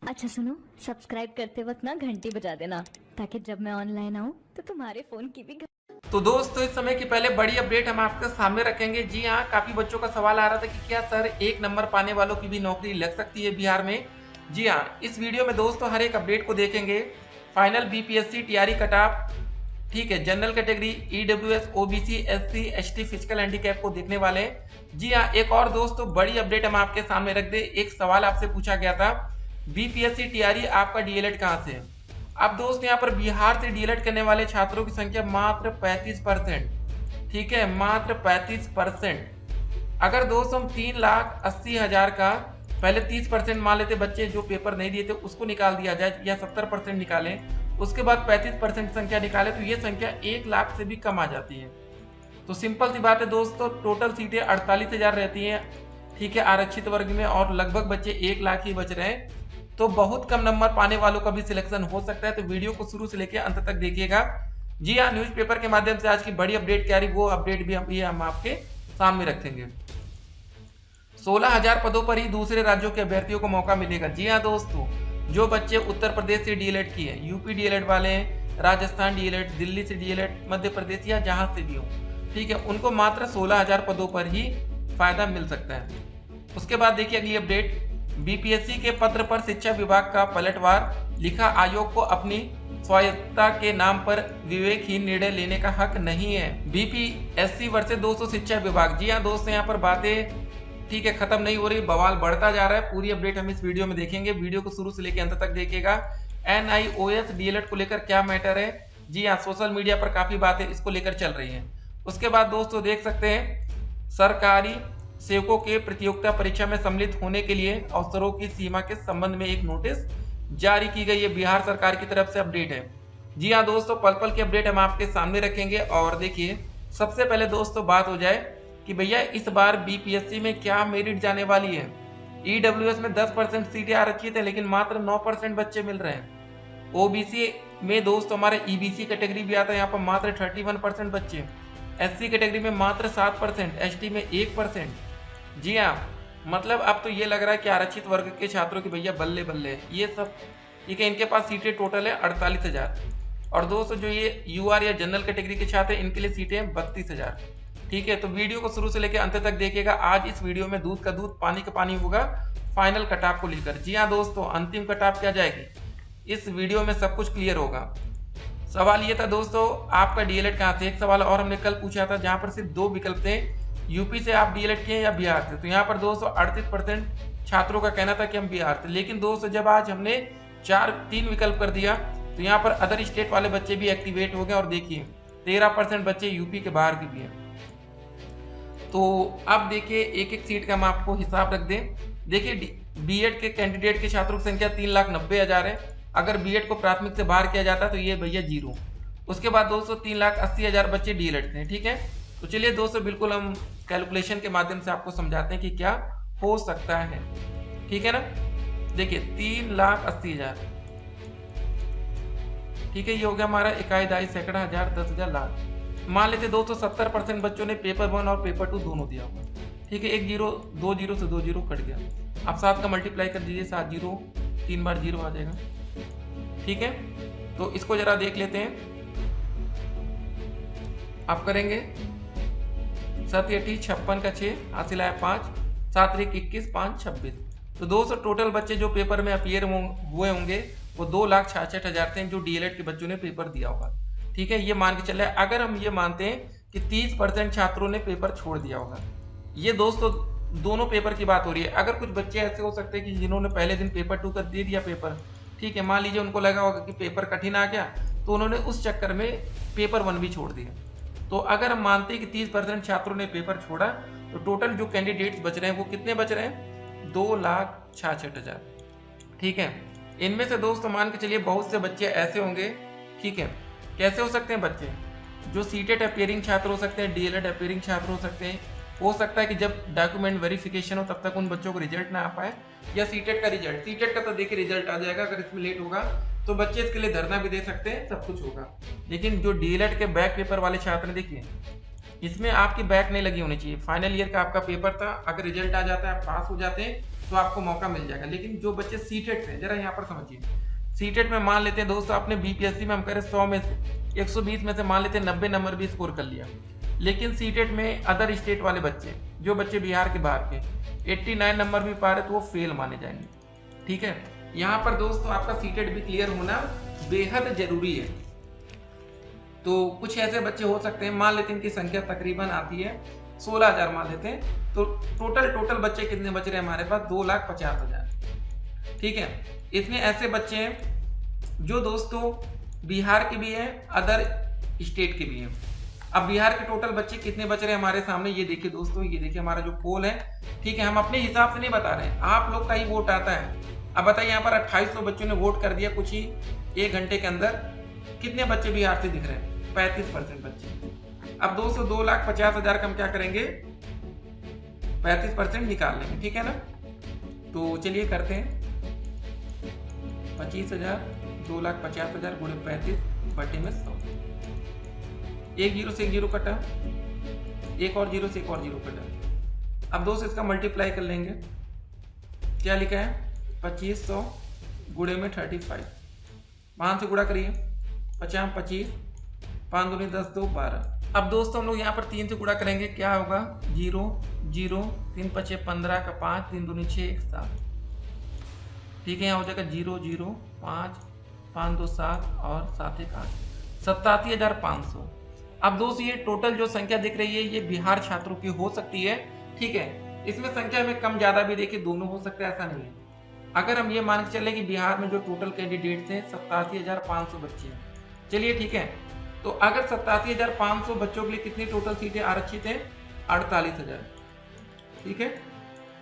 अच्छा सुनो, सब्सक्राइब करते वक्त ना घंटी बजा देना ताकि जब मैं ऑनलाइन आऊँ तो तुम्हारे फोन की भी तो दोस्तों इस समय की पहले बड़ी अपडेट हम आपके सामने रखेंगे। जी हाँ, काफी बच्चों का सवाल आ रहा था कि क्या सर एक नंबर पाने वालों की भी नौकरी लग सकती है बिहार में। जी हाँ, इस वीडियो में दोस्तों हर एक अपडेट को देखेंगे। Final BPSC TRE cut off, ठीक है, general category, EWS, OBC, SC, ST, physical handicap को देखने वाले हैं। जी हाँ, एक और दोस्तों बड़ी अपडेट हम आपके सामने रख दे। एक सवाल आपसे पूछा गया था, बीपीएससी टीआरई आपका डीएलएड कहाँ से है। अब दोस्त यहाँ पर बिहार से डीएलएड करने वाले छात्रों की संख्या मात्र 35%, ठीक है, मात्र 35%। अगर दोस्त हम 3,80,000 का पहले 30% मान लेते बच्चे जो पेपर नहीं दिए थे उसको निकाल दिया जाए, या 70% निकालें, उसके बाद 35% संख्या निकाले तो ये संख्या 1 लाख से भी कम आ जाती है। तो सिंपल सी बात है दोस्तों, टोटल सीटें 48,000 रहती हैं, ठीक है, आरक्षित वर्ग में, और लगभग बच्चे 1 लाख ही बच रहे हैं। तो बहुत कम नंबर पाने वालों का भी सिलेक्शन हो सकता है। तो वीडियो को शुरू से लेकर अंत तक देखिएगा। जी हाँ, न्यूज़पेपर के माध्यम से आज की बड़ी अपडेट क्या रही वो अपडेट भी हम आपके सामने रखेंगे। 16,000 पदों पर ही दूसरे राज्यों के अभ्यर्थियों को मौका मिलेगा। जी हाँ दोस्तों, जो बच्चे उत्तर प्रदेश से डीएलएड किए, यूपी डीएलएड वाले हैं, राजस्थान डीएलएड, दिल्ली से डीएलएड, मध्य प्रदेश या जहां से भी हो, ठीक है, उनको मात्र 16,000 पदों पर ही फायदा मिल सकता है। उसके बाद देखिए अगली अपडेट, बीपीएससी के पत्र पर शिक्षा विभाग का पलटवार, लिखा आयोग को अपनी स्वायत्तता के नाम पर विवेकहीन निर्णय लेने का हक नहीं है। बीपीएससी वर्सेस 200 शिक्षा विभाग। जी हाँ दोस्तों, यहाँ पर बातें, ठीक है, खत्म नहीं हो रही, बवाल बढ़ता जा रहा है। पूरी अपडेट हम इस वीडियो में देखेंगे। वीडियो को शुरू से लेकर अंत तक देखिएगा। एनआईओएस डीएलएड को लेकर क्या मैटर है। जी हाँ, सोशल मीडिया पर काफी बातें इसको लेकर चल रही हैं। उसके बाद दोस्तों देख सकते हैं, सरकारी सेवकों के प्रतियोगिता परीक्षा में सम्मिलित होने के लिए अवसरों की सीमा के संबंध में एक नोटिस जारी की गई है। बिहार सरकार की तरफ से अपडेट है। जी हाँ दोस्तों, पल पल की अपडेट हम आपके सामने रखेंगे। और देखिए सबसे पहले दोस्तों बात हो जाए कि भैया इस बार बीपीएससी में क्या मेरिट जाने वाली है। ईडब्ल्यूएस में 10% सीटें आरक्षित है, लेकिन मात्र 9% बच्चे मिल रहे हैं। ओबीसी में दोस्तों हमारे ईबीसी कैटेगरी भी आता है, यहाँ पर मात्र 31% बच्चे। एससी कैटेगरी में मात्र 7%, एसटी में 1%। जी हाँ, मतलब अब तो ये लग रहा है कि आरक्षित वर्ग के छात्रों की भैया बल्ले बल्ले ये सब, ठीक है, इनके पास सीटें टोटल है 48,000। और दोस्तों जो ये यूआर या जनरल कैटेगरी के छात्र हैं इनके लिए सीटें 32,000। ठीक है, तो वीडियो को शुरू से लेकर अंत तक देखिएगा। आज इस वीडियो में दूध का दूध पानी का पानी होगा फाइनल कटऑफ को लेकर। जी हाँ दोस्तों, अंतिम कटऑफ क्या जाएगी इस वीडियो में सब कुछ क्लियर होगा। सवाल ये था दोस्तों, आपका डीएलएड कहाँ से। एक सवाल और हमने कल पूछा था जहां पर सिर्फ 2 विकल्प थे, यूपी से आप डीएलएड किए या बिहार से। तो यहाँ पर दोस्तों 38% छात्रों का कहना था कि हम बिहार से। लेकिन दोस्तों जब आज हमने 3 विकल्प कर दिया तो यहाँ पर अदर स्टेट वाले बच्चे भी एक्टिवेट हो गए। और देखिए 13% बच्चे यूपी के बाहर के भी हैं। तो अब देखिए एक एक सीट का हम आपको हिसाब रख दें। देखिए बीएड के कैंडिडेट के छात्रों की संख्या 3,90,000 है। अगर बीएड को प्राथमिक से बाहर किया जाता तो ये भैया 0। उसके बाद दोस्तों 3,80,000 बच्चे डीएलएड थे, ठीक है। तो चलिए दोस्तों बिल्कुल हम कैलकुलेशन के माध्यम से आपको समझाते हैं कि क्या हो सकता है, ठीक है ना। देखिए 3,80,000, ठीक है, ये हो गया हमारा इकाई, दाई, सैकड़ा, हजार, 10,000, लाख। मान लेते दोस्तों 70% बच्चों ने पेपर 1 और पेपर 2 दोनों दिया होगा, ठीक है। 1 जीरो, 2 जीरो से 2 जीरो कट गया। आप 7 का मल्टीप्लाई कर दीजिए, 7 जीरो 3 बार 0 आ जाएगा, ठीक है। तो इसको जरा देख लेते हैं। आप करेंगे 7 × 56 का 6, हासिल आया 5, 7 × 21, 5 26। तो दोस्तों टोटल बच्चे जो पेपर में अपीयर हुए होंगे वो 2,66,000 थे जो डीएलएड के बच्चों ने पेपर दिया होगा, ठीक है। ये मान के चले, अगर हम ये मानते हैं कि 30% छात्रों ने पेपर छोड़ दिया होगा, ये दोस्तों दोनों पेपर की बात हो रही है। अगर कुछ बच्चे ऐसे हो सकते हैं कि जिन्होंने पहले दिन पेपर 2 कर दे दिया पेपर, ठीक है, मान लीजिए उनको लगा होगा कि पेपर कठिन आ गया तो उन्होंने उस चक्कर में पेपर 1 भी छोड़ दिया। तो अगर हम मानते हैं कि 30% छात्रों ने पेपर छोड़ा तो टोटल जो कैंडिडेट्स बच रहे हैं वो कितने बच रहे हैं, 2,66,000, ठीक है। इनमें से दोस्तों मान के चलिए बहुत से बच्चे ऐसे होंगे, ठीक है। कैसे हो सकते हैं बच्चे, जो सीटेट अपियरिंग छात्र हो सकते हैं, डीएलएड अपियरिंग छात्र हो सकते हैं। हो सकता है कि जब डॉक्यूमेंट वेरिफिकेशन हो तब तक उन बच्चों को रिजल्ट ना आ पाए, या सीटेट का रिजल्ट, सीटेट का तो देखिए रिजल्ट आ जाएगा, अगर इसमें लेट होगा तो बच्चे इसके लिए धरना भी दे सकते हैं, सब कुछ होगा। लेकिन जो डीएलएड के बैक पेपर वाले छात्र, देखिए इसमें आपकी बैक नहीं लगी होनी चाहिए। फाइनल ईयर का आपका पेपर था, अगर रिजल्ट आ जाता है आप पास हो जाते हैं तो आपको मौका मिल जाएगा। लेकिन जो बच्चे सीटेट थे, जरा यहाँ पर समझिए, सीटेट में मान लेते हैं दोस्तों आपने बीपीएससी में हम कह रहे 100 में से 120 में से मान लेते हैं 90 नंबर भी स्कोर कर लिया, लेकिन सीटेट में अदर स्टेट वाले बच्चे, जो बच्चे बिहार के बाहर के 89 नंबर भी पा रहे तो वो फेल माने जाएंगे। ठीक है, यहाँ पर दोस्तों आपका सीटेट भी क्लियर होना बेहद जरूरी है। तो कुछ ऐसे बच्चे हो सकते हैं, मान लेते हैं इनकी संख्या तकरीबन आती है 16,000 मान लेते हैं, तो टोटल बच्चे कितने बच रहे हैं हमारे पास? 2,50,000। ठीक है, इतने ऐसे बच्चे हैं जो दोस्तों बिहार के भी हैं, अदर स्टेट के भी हैं। अब बिहार के टोटल बच्चे कितने बच रहे हैं हमारे सामने, ये देखिए दोस्तों, ये देखिए हमारा जो पोल है। ठीक है, हम अपने हिसाब से नहीं बता रहे हैं, आप लोग का ही वोट आता है। अब बताइए यहाँ पर 2800 बच्चों ने वोट कर दिया कुछ ही 1 घंटे के अंदर, कितने बच्चे बिहार से दिख रहे हैं? 35% बच्चे। अब दोस्तों 2,50,000 का हम क्या करेंगे? 35% निकाल लेंगे। ठीक है ना, तो चलिए करते हैं। 25,000 2,50,000 गुणे 35 बटे में 100। एक जीरो से एक जीरो कटा, एक और जीरो से एक और जीरो कटा। अब दोस्तों इसका मल्टीप्लाई कर लेंगे। क्या लिखा है? 2500 गुणे में 35। 5 से गुणा करिए, 50 25, 5 दूनी 10 2 12। अब दोस्तों हम लोग यहाँ पर 3 से गुणा करेंगे, क्या होगा? 0 0, 3 5 15 का 5, 3 दूनी 6 1 7। ठीक है, यहाँ हो जाएगा 0 0 5 5 2 7 और 7 1 8, 87,500। अब दोस्तों ये टोटल जो संख्या दिख रही है ये बिहार छात्रों की हो सकती है। ठीक है, इसमें संख्या में कम ज्यादा भी देखिए दोनों हो सकता है, ऐसा नहीं है। अगर हम ये मान के चले कि बिहार में जो टोटल कैंडिडेट्स हैं 87,500 बच्चे हैं, चलिए ठीक है, तो अगर 87,500 बच्चों के लिए कितनी टोटल सीटें आरक्षित हैं? 48,000। ठीक है,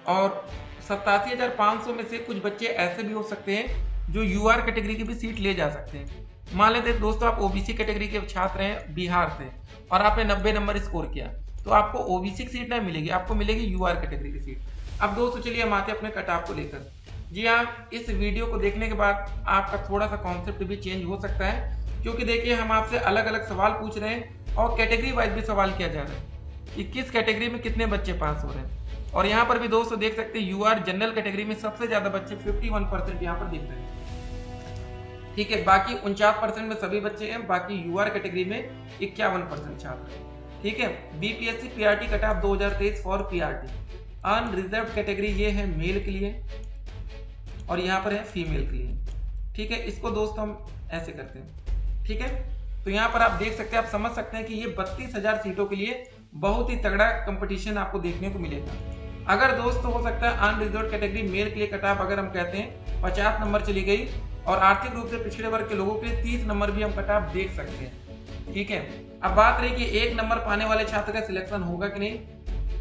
और 87,500 में से कुछ बच्चे ऐसे भी हो सकते हैं जो यूआर कैटेगरी की भी सीट ले जा सकते हैं। मान लेते हैं दोस्तों आप ओबीसी कैटेगरी के छात्र हैं बिहार से और आपने 90 नंबर स्कोर किया, तो आपको ओबीसी की सीट नहीं मिलेगी, आपको मिलेगी यूआर कैटेगरी की सीट। अब दोस्तों चलिए हम आते हैं अपने कट ऑफ को लेकर। जी हाँ, इस वीडियो को देखने के बाद आपका थोड़ा सा कॉन्सेप्ट भी चेंज हो सकता है, क्योंकि देखिए हम आपसे अलग अलग सवाल पूछ रहे हैं और कैटेगरी वाइज भी सवाल किया जा रहा है कि किस कैटेगरी में कितने बच्चे पास हो रहे हैं। और यहाँ पर भी दोस्तों देख सकते हैं यूआर जनरल कैटेगरी में सबसे ज्यादा बच्चे 51% यहाँ पर दिख रहे हैं। ठीक है, बाकी 49% में सभी बच्चे हैं, बाकी यूआर कैटेगरी में 51% छात्र हैं। ठीक है, BPSC PRT cut off 2023 for PRT unreserved category ये है मेल के लिए और यहाँ पर है फीमेल के लिए। ठीक है, इसको दोस्तों हम ऐसे करते हैं। ठीक है, तो यहाँ पर आप देख सकते हैं, आप समझ सकते हैं कि ये 32,000 सीटों के लिए बहुत ही तगड़ा कंपटीशन आपको देखने को मिलेगा। अगर दोस्तों हो सकता है अनरिजर्व्ड कैटेगरी मेल के लिए कट ऑफ अगर हम कहते हैं 50 नंबर चली गई और आर्थिक रूप से पिछड़े वर्ग के लोगों के लिए 30 नंबर भी हम कट ऑफ देख सकते हैं। ठीक है, अब बात रही कि 1 नंबर पाने वाले छात्र का सिलेक्शन होगा कि नहीं,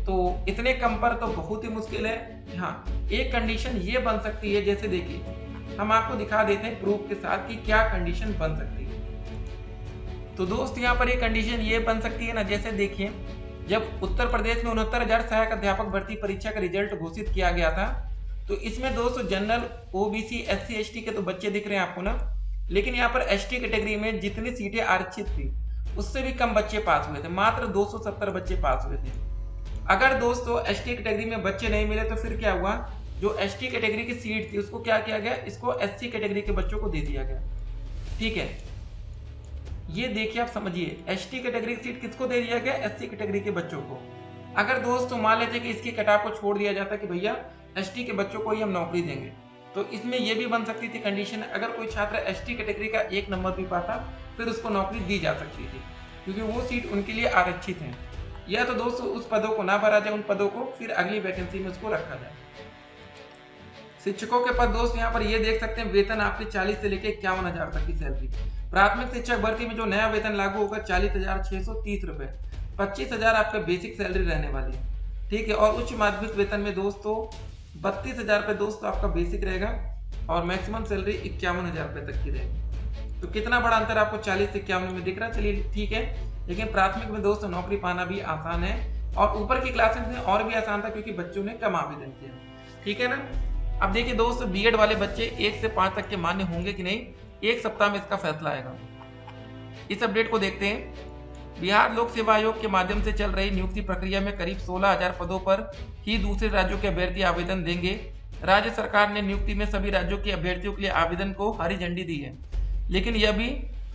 तो इतने कम पर तो बहुत ही मुश्किल है। हाँ, एक कंडीशन ये बन सकती है, जैसे देखिए हम आपको दिखा देते हैं प्रूफ के साथ कि क्या कंडीशन बन सकती है। तो दोस्त यहाँ पर एक कंडीशन ये बन सकती है ना, जैसे देखिए जब उत्तर प्रदेश में 69,000 सहायक अध्यापक भर्ती परीक्षा का रिजल्ट घोषित किया गया था, तो इसमें दोस्तों जनरल ओबीसी एससी एसटी के तो बच्चे दिख रहे हैं आपको ना, लेकिन यहाँ पर एसटी कैटेगरी में जितनी सीटें आरक्षित थी उससे भी कम बच्चे पास हुए थे, मात्र 270 बच्चे पास हुए थे। अगर दोस्तों एसटी कैटेगरी में बच्चे नहीं मिले तो फिर क्या हुआ, जो एसटी कैटेगरी की सीट थी उसको क्या किया गया, इसको एससी कैटेगरी के बच्चों को दे दिया गया। ठीक है, ये देखिए आप समझिए, एसटी कैटेगरी की सीट किसको दे दिया गया? एससी कैटेगरी के बच्चों को। अगर दोस्तों मान लेते कि इसकी कट ऑफ को छोड़ दिया जाता कि भैया एसटी के बच्चों को ही हम नौकरी देंगे, तो इसमें यह भी बन सकती थी कंडीशन, अगर कोई छात्र एसटी कैटेगरी का 1 नंबर भी पाता फिर उसको नौकरी दी जा सकती थी, क्योंकि वो सीट उनके लिए आरक्षित है। या तो दोस्तों उस पदों को ना भरा जाए, उन पदों को फिर अगली वैकेंसी में उसको रखा जाए। शिक्षकों के पद दोस्त यहाँ पर ये देख सकते हैं, वेतन आपके 40 से लेकर 51,000 तक की सैलरी। प्राथमिक शिक्षक भर्ती में जो नया वेतन लागू होगा 40,630 रुपए, 25,000 आपका बेसिक सैलरी रहने वाली है। ठीक है, और उच्च माध्यमिक वेतन में दोस्तों 32,000 रुपए दोस्तों आपका बेसिक रहेगा और मैक्सिमम सैलरी 51,000 रुपए तक की रहेगी। तो कितना बड़ा अंतर आपको 40 से 51 में दिख रहा है। चलिए ठीक है, लेकिन प्राथमिक में दोस्तों नौकरी पाना भी आसान है और ऊपर की क्लासेस में और भी आसान था क्योंकि बच्चों ने कम आवेदन किया। ठीक है ना, अब देखिए दोस्तों बीएड वाले बच्चे 1 से 5 तक के मान्य होंगे कि नहीं, 1 सप्ताह में इसका फैसला आएगा। इस अपडेट को देखते हैं। बिहार लोक सेवा आयोग के माध्यम से चल रही नियुक्ति प्रक्रिया में करीब 16,000 पदों पर ही दूसरे राज्यों के अभ्यर्थी आवेदन देंगे। राज्य सरकार ने नियुक्ति में सभी राज्यों के अभ्यर्थियों के लिए आवेदन को हरी झंडी दी है, लेकिन यह भी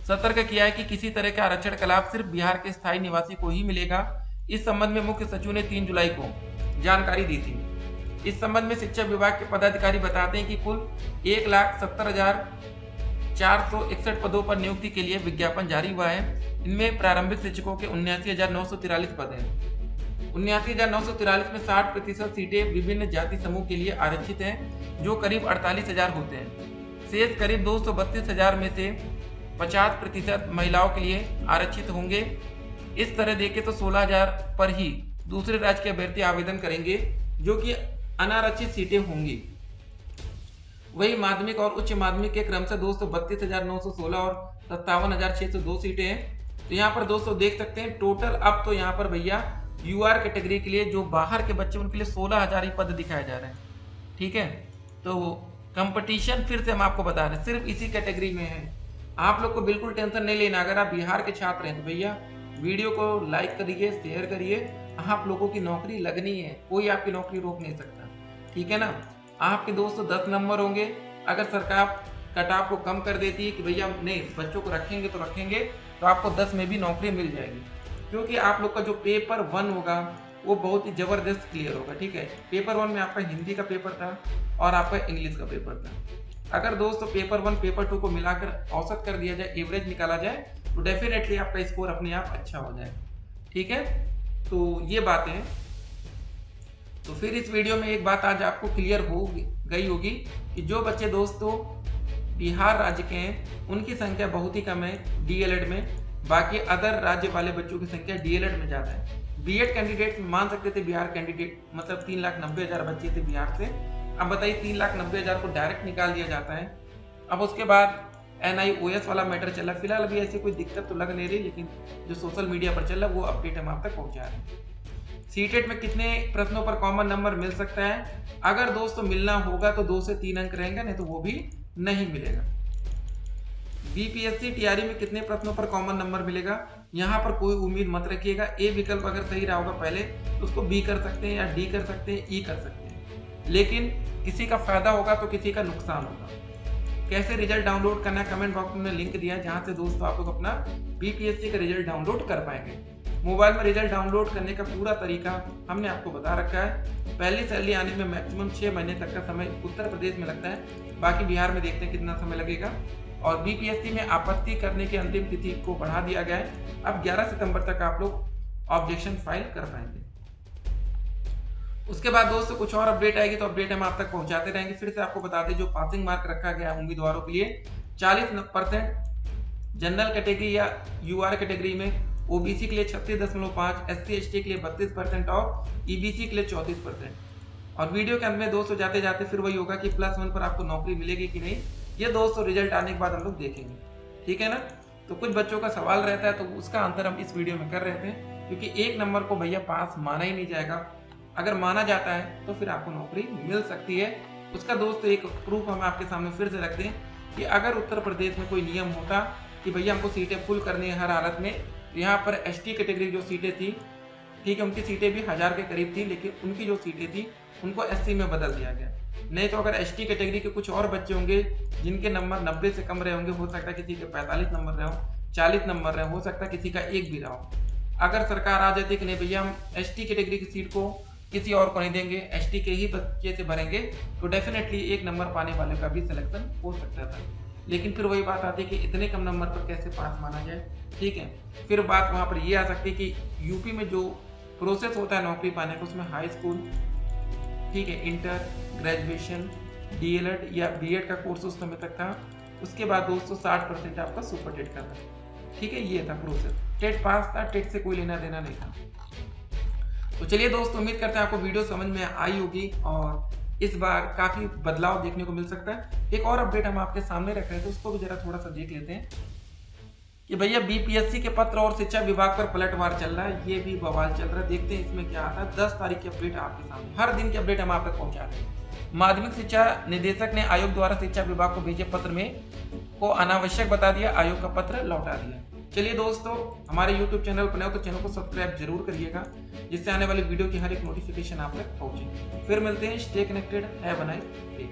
सतर्क किया है कि किसी तरह का आरक्षण का लाभ सिर्फ बिहार के स्थायी निवासी को ही मिलेगा। इस संबंध में मुख्य सचिव ने 3 जुलाई को जानकारी दी थी। इस संबंध में शिक्षा विभाग के पदाधिकारी बताते हैं कि कुल 1,70,461 पदों पर नियुक्ति के लिए विज्ञापन जारी हुआ है। इनमें प्रारंभिक शिक्षकों के 79,943 पद हैं। 79,943 में 60% सीटें विभिन्न जाति समूह के लिए आरक्षित हैं, जो करीब 48,000 होते हैं। शेष करीब 232,000 में से 50% महिलाओं के लिए आरक्षित होंगे। इस तरह देखें तो 16,000 पर ही दूसरे राज्य के अभ्यर्थी आवेदन करेंगे, जो कि अनारक्षित सीटें होंगी। वही माध्यमिक और उच्च माध्यमिक के क्रम से 232,916 और 57,602 सीटें हैं। तो यहाँ पर दोस्तों देख सकते हैं टोटल अब तो यहाँ पर भैया यूआर कैटेगरी के लिए जो बाहर के बच्चे उनके लिए 16,000 ही पद दिखाए जा रहे हैं। ठीक है, तो कंपटीशन फिर से हम आपको बता रहे हैं सिर्फ इसी कैटेगरी में है। आप लोग को बिल्कुल टेंशन नहीं लेना। अगर आप बिहार के छात्र हैं तो भैया वीडियो को लाइक करिए, शेयर करिए। आप लोगों की नौकरी लगनी है, कोई आपकी नौकरी रोक नहीं सकता। ठीक है ना। आपके दोस्तों 10 नंबर होंगे। अगर सरकार कट ऑफ को कम कर देती है कि भैया नहीं बच्चों को रखेंगे तो रखेंगे, तो आपको 10 में भी नौकरी मिल जाएगी, क्योंकि आप लोग का जो पेपर 1 होगा वो बहुत ही जबरदस्त क्लियर होगा। ठीक है, पेपर 1 में आपका हिंदी का पेपर था और आपका इंग्लिश का पेपर था। अगर दोस्तों पेपर 1 पेपर 2 को मिलाकर औसत कर दिया जाए, एवरेज निकाला जाए, तो डेफिनेटली आपका स्कोर अपने आप अच्छा हो जाए। ठीक है, तो ये बातें हैं। तो फिर इस वीडियो में एक बात आज आपको क्लियर हो गई होगी कि जो बच्चे दोस्तों बिहार राज्य के हैं उनकी संख्या बहुत ही कम है डीएलएड में। बाकी अदर राज्य वाले बच्चों की संख्या डीएलएड में ज़्यादा है। बीएड कैंडिडेट मान सकते थे बिहार कैंडिडेट, मतलब 3,90,000 बच्चे थे बिहार से। अब बताइए 3,90,000 को डायरेक्ट निकाल दिया जाता है। अब उसके बाद NIOS वाला मैटर चला। फिलहाल अभी ऐसी कोई दिक्कत तो लग नहीं रही, लेकिन जो सोशल मीडिया पर चल रहा है वो अपडेट हम आप तक पहुंचा रहे हैं। सीटेट में कितने प्रश्नों पर कॉमन नंबर मिल सकता है? अगर दोस्तों मिलना होगा तो 2 से 3 अंक रहेंगे, नहीं तो वो भी नहीं मिलेगा। बीपीएससी टीआरई में कितने प्रश्नों पर कॉमन नंबर मिलेगा? यहाँ पर कोई उम्मीद मत रखिएगा। ए विकल्प अगर सही रहा होगा पहले तो उसको बी कर सकते हैं, या डी कर सकते हैं, ई कर सकते हैं, लेकिन किसी का फायदा होगा तो किसी का नुकसान होगा। कैसे रिजल्ट डाउनलोड करना है कमेंट बॉक्स में लिंक दिया है, जहां से दोस्तों आप लोग अपना बीपीएससी का रिजल्ट डाउनलोड कर पाएंगे। मोबाइल में रिजल्ट डाउनलोड करने का पूरा तरीका हमने आपको बता रखा है। पहली सैलरी आने में मैक्सिमम 6 महीने तक का समय उत्तर प्रदेश में लगता है, बाकी बिहार में देखते हैं कितना समय लगेगा। और बीपीएससी में आपत्ति करने की अंतिम तिथि को बढ़ा दिया गया है। अब 11 सितंबर तक आप लोग ऑब्जेक्शन फाइल कर पाएंगे। उसके बाद दोस्तों कुछ और अपडेट आएगी तो अपडेट हम आप तक पहुंचाते रहेंगे। फिर से आपको बता दें जो पासिंग मार्क रखा गया उम्मीदवारों के लिए 40% जनरल कैटेगरी या यूआर कैटेगरी में, ओबीसी के लिए 36.5, SC ST के लिए 32% और ईबीसी के लिए 34%। और वीडियो के अंत में दोस्तों जाते जाते फिर वही होगा कि +1 पर आपको नौकरी मिलेगी कि नहीं, ये दोस्तों रिजल्ट आने के बाद हम लोग देखेंगे। ठीक है ना। तो कुछ बच्चों का सवाल रहता है तो उसका आंसर हम इस वीडियो में कर रहे थे, क्योंकि 1 नंबर को भैया पास माना ही नहीं जाएगा। अगर माना जाता है तो फिर आपको नौकरी मिल सकती है। उसका दोस्तों एक प्रूफ हम आपके सामने फिर से रखते हैं कि अगर उत्तर प्रदेश में कोई नियम होता कि भैया हमको सीटें फुल करनी है हर हालत में, यहाँ पर ST कैटेगरी जो सीटें थी, ठीक है, उनकी सीटें भी 1000 के करीब थी, लेकिन उनकी जो सीटें थी उनको SC में बदल दिया गया। नहीं तो अगर ST कैटेगरी के कुछ और बच्चे होंगे जिनके नंबर 90 से कम रहे होंगे, हो सकता है किसी के 45 नंबर रहे हो, 40 नंबर रहे हो सकता है किसी का 1 भी रहा हो। अगर सरकार आ जाती कि नहीं भैया हम ST कैटेगरी की सीट को किसी और को नहीं देंगे, ST के ही बच्चे से भरेंगे, तो डेफिनेटली 1 नंबर पाने वाले का भी सिलेक्शन हो सकता था। लेकिन फिर वही बात आती है कि इतने कम नंबर पर कैसे पास माना जाए। ठीक है, फिर बात वहाँ पर ये आ सकती है कि यूपी में जो प्रोसेस होता है नौकरी पाने का, उसमें हाई स्कूल, ठीक है, इंटर, ग्रेजुएशन, डीएलएड या बीएड का कोर्स उस समय तक था। उसके बाद दोस्तों 60% आपका सुपर टेट का था। ठीक है, ये था प्रोसेस। टेट पास था, टेट से कोई लेना देना नहीं था। तो चलिए दोस्तों, उम्मीद करते हैं आपको वीडियो समझ में आई होगी और इस बार काफी बदलाव देखने को मिल सकता है। एक और अपडेट हम आपके सामने रख रहे थे, उसको भी जरा थोड़ा सा देख लेते हैं कि भैया बीपीएससी के पत्र और शिक्षा विभाग पर पलटवार चल रहा है। ये भी बवाल चल रहा है, देखते हैं इसमें क्या आता है। 10 तारीख की अपडेट आपके सामने, हर दिन की अपडेट हम आप तक पहुंचा रहे हैं। माध्यमिक शिक्षा निदेशक ने आयोग द्वारा शिक्षा विभाग को भेजे पत्र में को अनावश्यक बता दिया, आयोग का पत्र लौटा दिया। चलिए दोस्तों, हमारे YouTube चैनल पर नए हो तो चैनल को सब्सक्राइब जरूर करिएगा, जिससे आने वाली वीडियो की हर एक नोटिफिकेशन आप तक पहुंचे। फिर मिलते हैं, stay connected, have a nice day.